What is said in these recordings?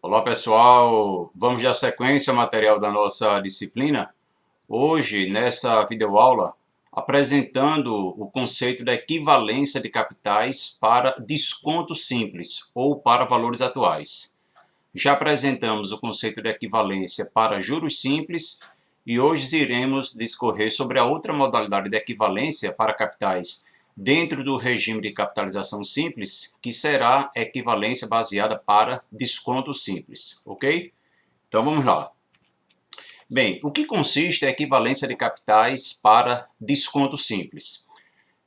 Olá pessoal, vamos dar sequência ao material da nossa disciplina. Hoje, nessa videoaula, apresentando o conceito da equivalência de capitais para desconto simples ou para valores atuais. Já apresentamos o conceito de equivalência para juros simples e hoje iremos discorrer sobre a outra modalidade de equivalência para capitais dentro do regime de capitalização simples, que será a equivalência baseada para desconto simples, ok? Então vamos lá. Bem, o que consiste a equivalência de capitais para desconto simples?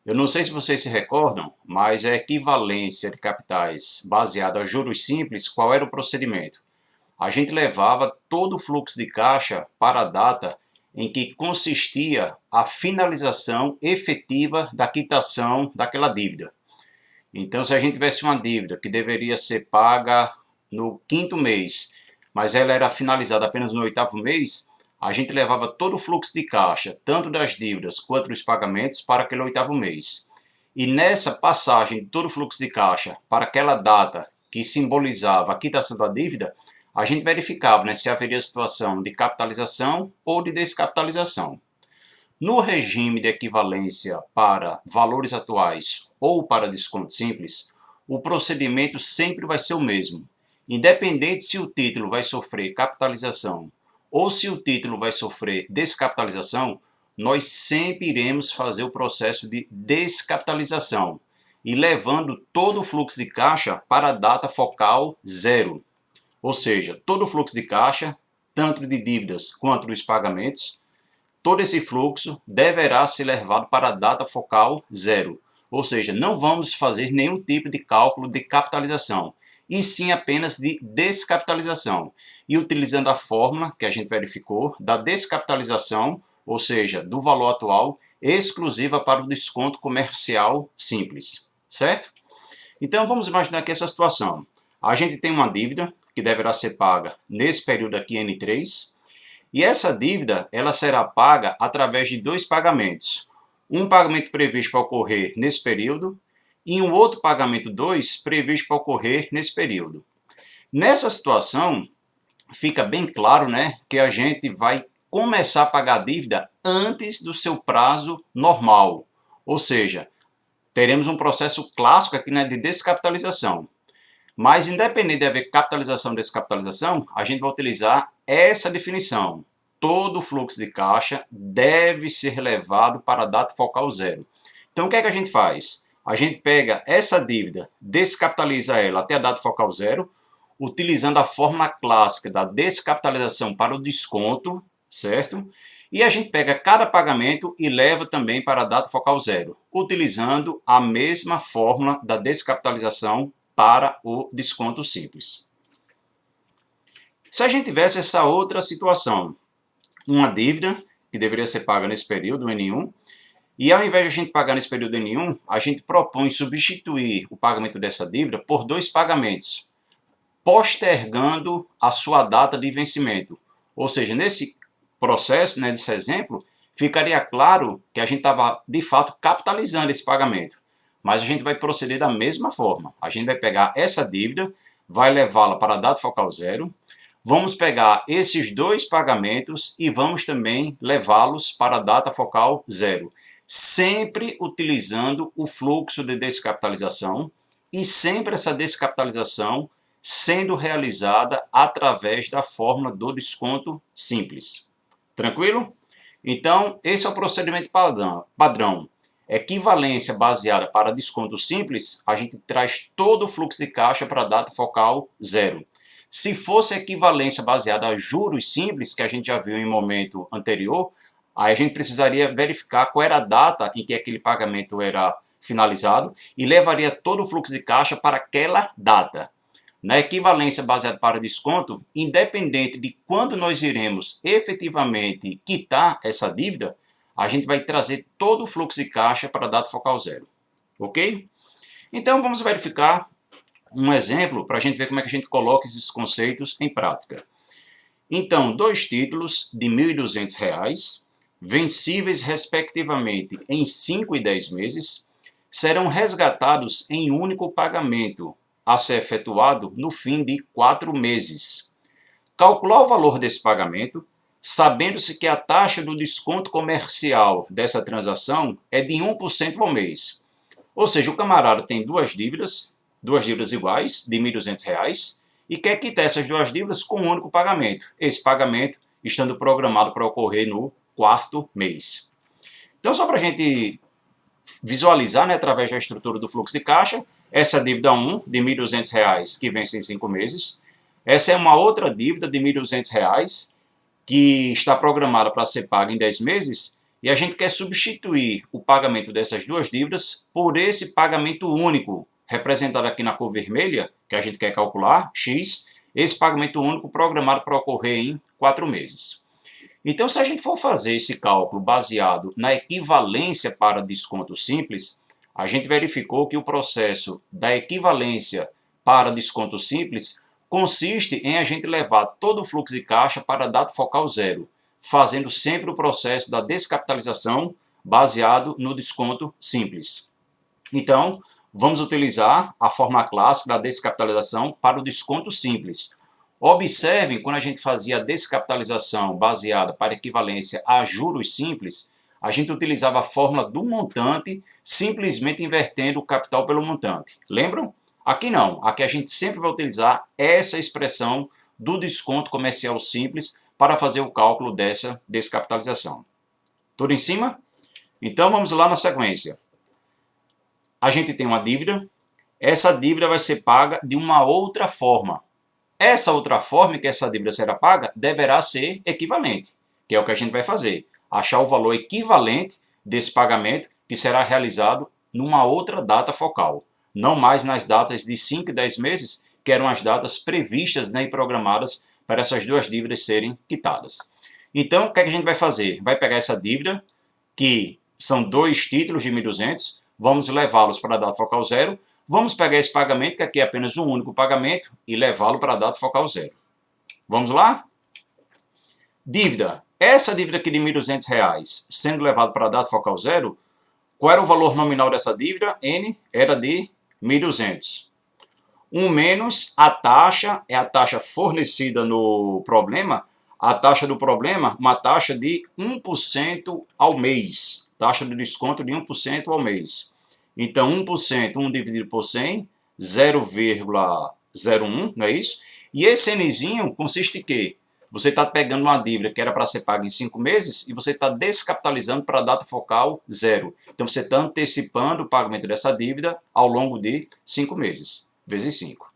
Eu não sei se vocês se recordam, mas a equivalência de capitais baseada a juros simples, qual era o procedimento? A gente levava todo o fluxo de caixa para a data em que consistia a finalização efetiva da quitação daquela dívida. Então, se a gente tivesse uma dívida que deveria ser paga no quinto mês, mas ela era finalizada apenas no oitavo mês, a gente levava todo o fluxo de caixa, tanto das dívidas quanto dos pagamentos, para aquele oitavo mês. E nessa passagem de todo o fluxo de caixa para aquela data que simbolizava a quitação da dívida, a gente verificava, né, se haveria situação de capitalização ou de descapitalização. No regime de equivalência para valores atuais ou para desconto simples, o procedimento sempre vai ser o mesmo. Independente se o título vai sofrer capitalização ou se o título vai sofrer descapitalização, nós sempre iremos fazer o processo de descapitalização e levando todo o fluxo de caixa para a data focal zero. Ou seja, todo o fluxo de caixa, tanto de dívidas quanto dos pagamentos, todo esse fluxo deverá ser levado para a data focal zero. Ou seja, não vamos fazer nenhum tipo de cálculo de capitalização, e sim apenas de descapitalização. E utilizando a fórmula que a gente verificou da descapitalização, ou seja, do valor atual, exclusiva para o desconto comercial simples, certo? Então vamos imaginar aqui essa situação. A gente tem uma dívida que deverá ser paga nesse período aqui N3, e essa dívida ela será paga através de dois pagamentos. Um pagamento previsto para ocorrer nesse período e um outro pagamento 2 previsto para ocorrer nesse período. Nessa situação, fica bem claro, né, que a gente vai começar a pagar a dívida antes do seu prazo normal. Ou seja, teremos um processo clássico aqui, né, de descapitalização. Mas independente de haver capitalização ou descapitalização, a gente vai utilizar essa definição. Todo fluxo de caixa deve ser levado para a data focal zero. Então o que é que a gente faz? A gente pega essa dívida, descapitaliza ela até a data focal zero, utilizando a fórmula clássica da descapitalização para o desconto, certo? E a gente pega cada pagamento e leva também para a data focal zero, utilizando a mesma fórmula da descapitalização para o desconto simples. Se a gente tivesse essa outra situação, uma dívida que deveria ser paga nesse período, o N1, e ao invés de a gente pagar nesse período N1, a gente propõe substituir o pagamento dessa dívida por dois pagamentos, postergando a sua data de vencimento. Ou seja, nesse processo, né, nesse exemplo, ficaria claro que a gente estava, de fato, capitalizando esse pagamento. Mas a gente vai proceder da mesma forma. A gente vai pegar essa dívida, vai levá-la para a data focal zero, vamos pegar esses dois pagamentos e vamos também levá-los para a data focal zero, sempre utilizando o fluxo de descapitalização e sempre essa descapitalização sendo realizada através da fórmula do desconto simples. Tranquilo? Então, esse é o procedimento padrão. Equivalência baseada para desconto simples, a gente traz todo o fluxo de caixa para a data focal zero. Se fosse equivalência baseada a juros simples, que a gente já viu em momento anterior, aí a gente precisaria verificar qual era a data em que aquele pagamento era finalizado e levaria todo o fluxo de caixa para aquela data. Na equivalência baseada para desconto, independente de quando nós iremos efetivamente quitar essa dívida, a gente vai trazer todo o fluxo de caixa para a data focal zero. Ok? Então vamos verificar um exemplo para a gente ver como é que a gente coloca esses conceitos em prática. Então, dois títulos de R$ 1.200, vencíveis respectivamente em 5 e 10 meses, serão resgatados em único pagamento a ser efetuado no fim de 4 meses. Calcular o valor desse pagamento, sabendo-se que a taxa do desconto comercial dessa transação é de 1% ao mês. Ou seja, o camarada tem duas dívidas iguais, de R$ 1.200, e quer quitar essas duas dívidas com um único pagamento. Esse pagamento estando programado para ocorrer no 4º mês. Então, só para a gente visualizar, né, através da estrutura do fluxo de caixa, essa dívida 1 de R$ 1.200 que vence em 5 meses. Essa é uma outra dívida de R$ 1.200 que está programada para ser paga em 10 meses, e a gente quer substituir o pagamento dessas duas dívidas por esse pagamento único, representado aqui na cor vermelha, que a gente quer calcular, X, esse pagamento único programado para ocorrer em 4 meses. Então, se a gente for fazer esse cálculo baseado na equivalência para desconto simples, a gente verificou que o processo da equivalência para desconto simples consiste em a gente levar todo o fluxo de caixa para a data focal zero, fazendo sempre o processo da descapitalização baseado no desconto simples. Então, vamos utilizar a forma clássica da descapitalização para o desconto simples. Observem, quando a gente fazia a descapitalização baseada para equivalência a juros simples, a gente utilizava a fórmula do montante, simplesmente invertendo o capital pelo montante. Lembram? Aqui não, aqui a gente sempre vai utilizar essa expressão do desconto comercial simples para fazer o cálculo dessa descapitalização. Tudo em cima? Então vamos lá na sequência. A gente tem uma dívida, essa dívida vai ser paga de uma outra forma. Essa outra forma que essa dívida será paga deverá ser equivalente, que é o que a gente vai fazer. Achar o valor equivalente desse pagamento que será realizado numa outra data focal. Não mais nas datas de 5 e 10 meses, que eram as datas previstas, né, e programadas para essas duas dívidas serem quitadas. Então, o que é que a gente vai fazer? Vai pegar essa dívida, que são 2 títulos de 1.200, vamos levá-los para a data focal zero, vamos pegar esse pagamento, que aqui é apenas um único pagamento, e levá-lo para a data focal zero. Vamos lá? Dívida. Essa dívida aqui de R$ 1.200, sendo levado para a data focal zero, qual era o valor nominal dessa dívida? N era de 1.200. 1 menos a taxa, é a taxa fornecida no problema, a taxa do problema, uma taxa de 1% ao mês. Taxa de desconto de 1% ao mês. Então, 1%, 1 dividido por 100, 0,01, não é isso? E esse Nzinho consiste em quê? Você está pegando uma dívida que era para ser paga em 5 meses e você está descapitalizando para a data focal zero. Então, você está antecipando o pagamento dessa dívida ao longo de 5 meses, vezes 5.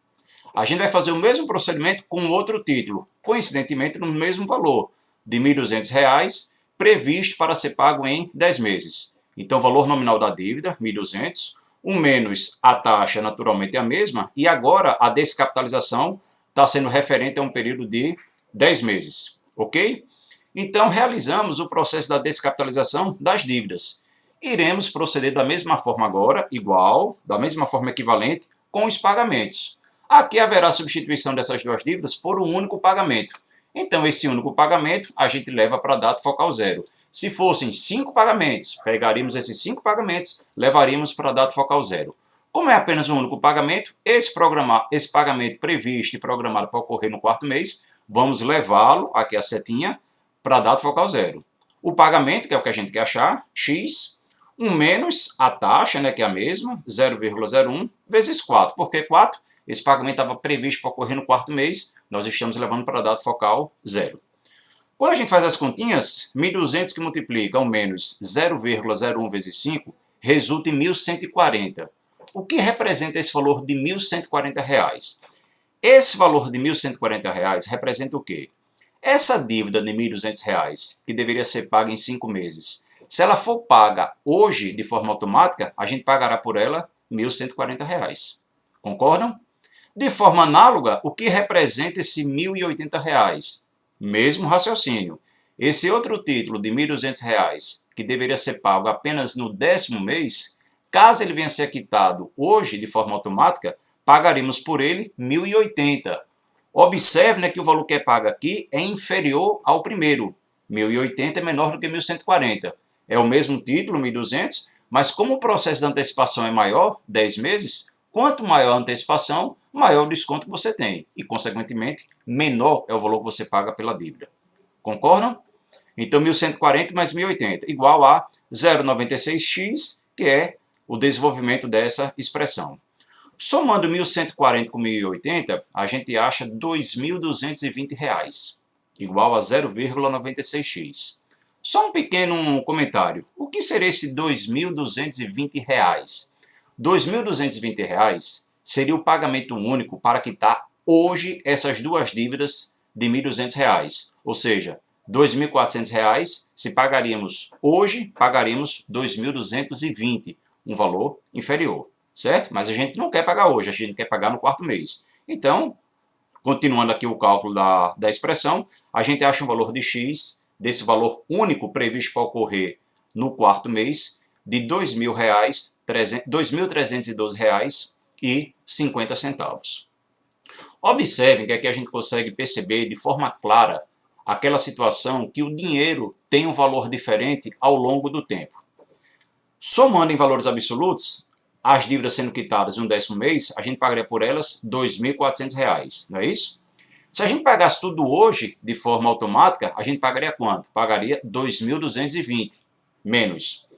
A gente vai fazer o mesmo procedimento com outro título, coincidentemente no mesmo valor, de R$ 1.200, previsto para ser pago em 10 meses. Então, o valor nominal da dívida, 1.200, 1 menos a taxa, naturalmente é a mesma, e agora a descapitalização está sendo referente a um período de 10 meses, ok? Então, realizamos o processo da descapitalização das dívidas. Iremos proceder da mesma forma agora, igual, da mesma forma equivalente, com os pagamentos. Aqui haverá substituição dessas duas dívidas por um único pagamento. Então, esse único pagamento a gente leva para a data focal zero. Se fossem 5 pagamentos, pegaríamos esses 5 pagamentos, levaríamos para a data focal zero. Como é apenas um único pagamento, esse pagamento previsto e programado para ocorrer no 4º mês, vamos levá-lo, aqui a setinha, para a data focal zero. O pagamento, que é o que a gente quer achar, X, 1 menos a taxa, né, que é a mesma, 0,01, vezes 4. Por que 4? Esse pagamento estava previsto para ocorrer no 4º mês, nós estamos levando para a data focal zero. Quando a gente faz as continhas, 1.200 que multiplica ao menos 0,01 vezes 5, resulta em 1.140. O que representa esse valor de R$ 1.140? Esse valor de R$ 1.140 representa o quê? Essa dívida de R$ 1.200, que deveria ser paga em 5 meses, se ela for paga hoje de forma automática, a gente pagará por ela R$ 1.140. Concordam? De forma análoga, o que representa esse R$ 1.080? Mesmo raciocínio. Esse outro título de R$ 1.200, que deveria ser pago apenas no 10º mês, caso ele venha a ser quitado hoje de forma automática, pagaremos por ele R$ 1.080. Observe, né, que o valor que é pago aqui é inferior ao primeiro. R$ 1.080 é menor do que R$ 1.140. É o mesmo título, R$ 1.200, mas como o processo de antecipação é maior, 10 meses, Quanto maior a antecipação, maior o desconto que você tem e, consequentemente, menor é o valor que você paga pela dívida. Concordam? Então, 1.140 mais 1.080 igual a 0,96x, que é o desenvolvimento dessa expressão. Somando 1.140 com 1.080, a gente acha R$ 2.220, igual a 0,96x. Só um pequeno comentário. O que seria esse R$ 2.220? R$ 2.220 seria o pagamento único para quitar hoje essas duas dívidas de R$ 1.200. Ou seja, R$ 2.400, se pagaríamos hoje, pagaríamos R$ 2.220, um valor inferior, certo? Mas a gente não quer pagar hoje, a gente quer pagar no quarto mês. Então, continuando aqui o cálculo da expressão, a gente acha um valor de x, desse valor único previsto para ocorrer no quarto mês, de R$ 2.312,50. Observem que aqui a gente consegue perceber de forma clara aquela situação que o dinheiro tem um valor diferente ao longo do tempo. Somando em valores absolutos, as dívidas sendo quitadas no 10º mês, a gente pagaria por elas R$ 2.400, não é isso? Se a gente pagasse tudo hoje, de forma automática, a gente pagaria quanto? Pagaria R$ 2.220, menos.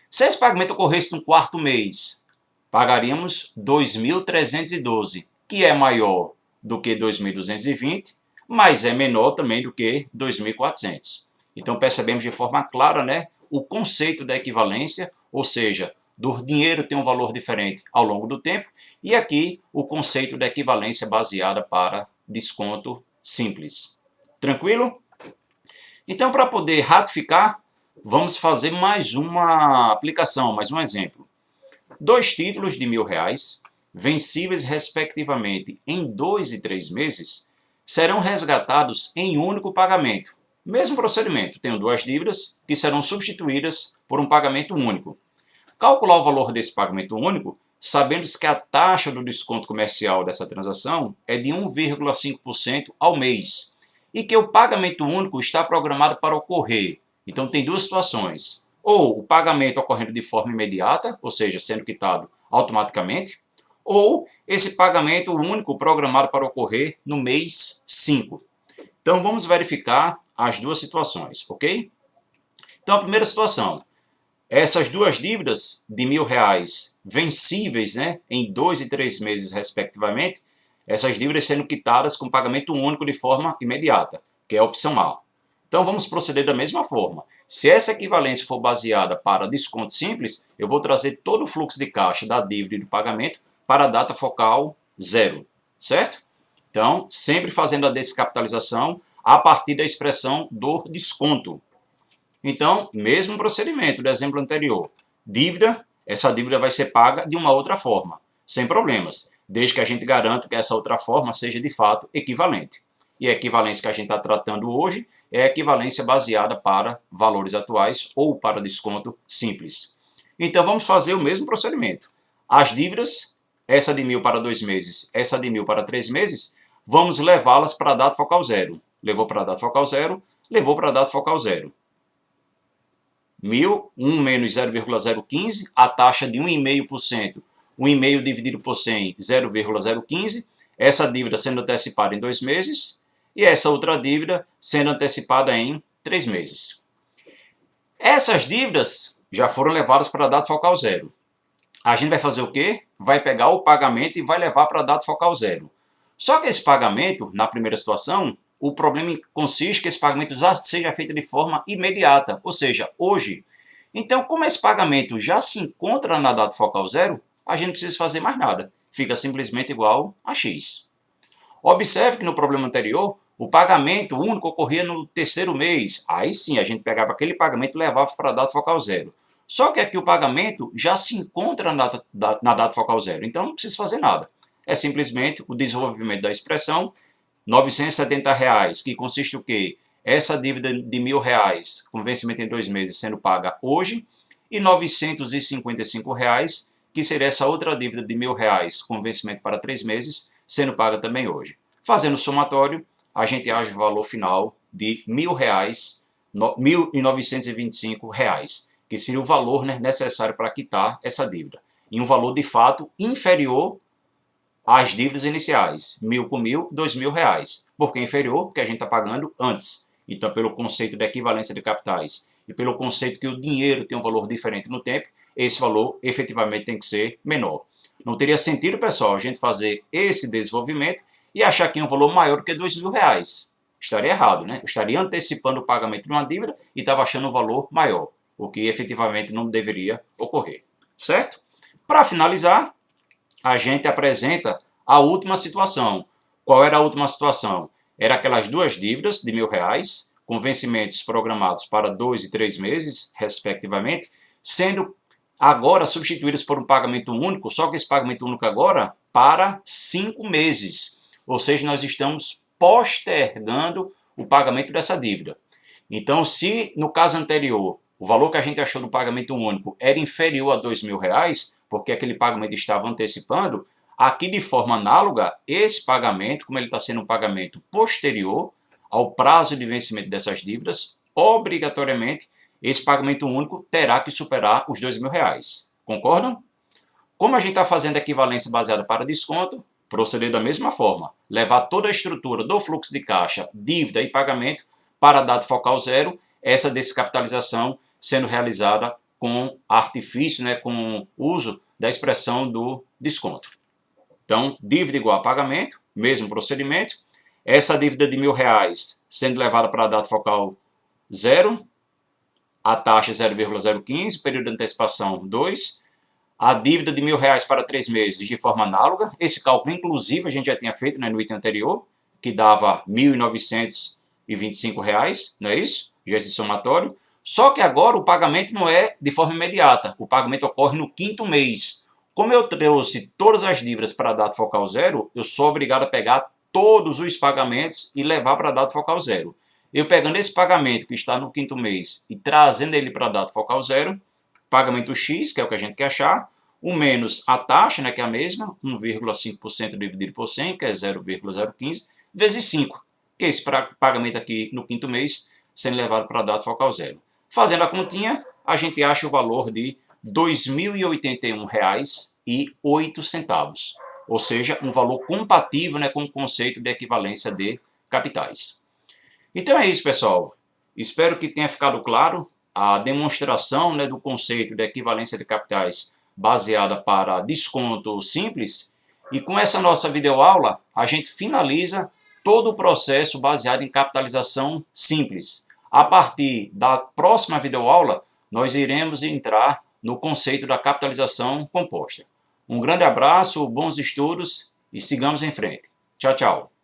Se esse pagamento ocorresse no quarto mês, pagaríamos R$ 2.312, que é maior do que 2.220, mas é menor também do que 2.400. Então percebemos de forma clara, né, o conceito da equivalência, ou seja, do dinheiro tem um valor diferente ao longo do tempo, e aqui o conceito da equivalência baseada para desconto simples. Tranquilo? Então, para poder ratificar, vamos fazer mais uma aplicação, mais um exemplo. 2 títulos de R$ 1.000, vencíveis respectivamente em 2 e 3 meses, serão resgatados em único pagamento. Mesmo procedimento, tenho duas dívidas que serão substituídas por um pagamento único. Calcular o valor desse pagamento único, sabendo que a taxa do desconto comercial dessa transação é de 1,5% ao mês e que o pagamento único está programado para ocorrer. Então tem duas situações: ou o pagamento ocorrendo de forma imediata, ou seja, sendo quitado automaticamente, ou esse pagamento único programado para ocorrer no mês 5. Então vamos verificar as duas situações, ok? Então a primeira situação, essas duas dívidas de R$ 1.000 vencíveis, né, em 2 e 3 meses respectivamente, essas dívidas sendo quitadas com pagamento único de forma imediata, que é a opção A. Então vamos proceder da mesma forma. Se essa equivalência for baseada para desconto simples, eu vou trazer todo o fluxo de caixa da dívida e do pagamento para a data focal 0, certo? Então, sempre fazendo a descapitalização a partir da expressão do desconto. Então, mesmo procedimento do exemplo anterior. Dívida, essa dívida vai ser paga de uma outra forma, sem problemas, desde que a gente garanta que essa outra forma seja de fato equivalente. E a equivalência que a gente está tratando hoje é a equivalência baseada para valores atuais ou para desconto simples. Então, vamos fazer o mesmo procedimento. As dívidas, essa de 1.000 para 2 meses, essa de 1.000 para 3 meses, vamos levá-las para a data focal 0. Levou para a data focal 0, levou para a data focal 0. 1.000, 1 menos 0,015, a taxa de 1,5%. 1,5 dividido por 100, 0,015. Essa dívida sendo antecipada em 2 meses e essa outra dívida sendo antecipada em 3 meses. Essas dívidas já foram levadas para a data focal 0. A gente vai fazer o quê? Vai pegar o pagamento e vai levar para a data focal 0. Só que esse pagamento, na primeira situação, o problema consiste que esse pagamento já seja feito de forma imediata, ou seja, hoje. Então, como esse pagamento já se encontra na data focal 0, a gente não precisa fazer mais nada. Fica simplesmente igual a x. Observe que no problema anterior, o pagamento único ocorria no 3º mês. Aí sim, a gente pegava aquele pagamento e levava para a data focal 0. Só que aqui o pagamento já se encontra na data focal 0. Então, não precisa fazer nada. É simplesmente o desenvolvimento da expressão R$ 970, que consiste o quê? Essa dívida de R$ 1.000 com vencimento em 2 meses sendo paga hoje e R$ 955, que seria essa outra dívida de R$ 1.000 com vencimento para 3 meses sendo paga também hoje. Fazendo o somatório, a gente acha o valor final de R$ 1.000, R$ 1.925, que seria o valor, né, necessário para quitar essa dívida. E um valor de fato inferior as dívidas iniciais, 1.000 com 1.000, R$ 2.000. Por que inferior? Porque a gente está pagando antes. Então, pelo conceito de equivalência de capitais e pelo conceito que o dinheiro tem um valor diferente no tempo, esse valor efetivamente tem que ser menor. Não teria sentido, pessoal, a gente fazer esse desenvolvimento e achar que é um valor maior do que R$ 2.000. Estaria errado, né? Eu estaria antecipando o pagamento de uma dívida e estava achando um valor maior, o que efetivamente não deveria ocorrer, certo? Para finalizar, a gente apresenta a última situação. Qual era a última situação? Era aquelas duas dívidas de R$ 1.000, com vencimentos programados para 2 e 3 meses, respectivamente, sendo agora substituídas por um pagamento único, só que esse pagamento único agora para 5 meses. Ou seja, nós estamos postergando o pagamento dessa dívida. Então, se no caso anterior o valor que a gente achou do pagamento único era inferior a R$ 2.000, porque aquele pagamento estava antecipando, aqui de forma análoga, esse pagamento, como ele está sendo um pagamento posterior ao prazo de vencimento dessas dívidas, obrigatoriamente esse pagamento único terá que superar os R$ 2.000. Concordam? Como a gente está fazendo equivalência baseada para desconto, proceder da mesma forma, levar toda a estrutura do fluxo de caixa, dívida e pagamento para dado focal zero, essa descapitalização sendo realizada com artifício, né, com uso da expressão do desconto. Então, dívida igual a pagamento, mesmo procedimento, essa dívida de R$ 1.000 sendo levada para dado focal zero, a taxa 0,015, período de antecipação 2, a dívida de R$ 1.000 para 3 meses de forma análoga. Esse cálculo, inclusive, a gente já tinha feito, né, no item anterior, que dava R$ 1.925, não é isso? Já esse somatório. Só que agora o pagamento não é de forma imediata, o pagamento ocorre no 5º mês. Como eu trouxe todas as dívidas para dado focal zero, eu sou obrigado a pegar todos os pagamentos e levar para dado focal zero. Eu pegando esse pagamento que está no 5º mês e trazendo ele para dado focal zero, pagamento X, que é o que a gente quer achar, o menos a taxa, né, que é a mesma, 1,5% dividido por 100, que é 0,015, vezes 5, que é esse pagamento aqui no 5º mês, sendo levado para dado focal zero. Fazendo a continha, a gente acha o valor de R$ 2.081,08, ou seja, um valor compatível, né, com o conceito de equivalência de capitais. Então é isso, pessoal. Espero que tenha ficado claro a demonstração, né, do conceito de equivalência de capitais baseada para desconto simples. E com essa nossa videoaula, a gente finaliza todo o processo baseado em capitalização simples. A partir da próxima videoaula, nós iremos entrar no conceito da capitalização composta. Um grande abraço, bons estudos e sigamos em frente. Tchau, tchau.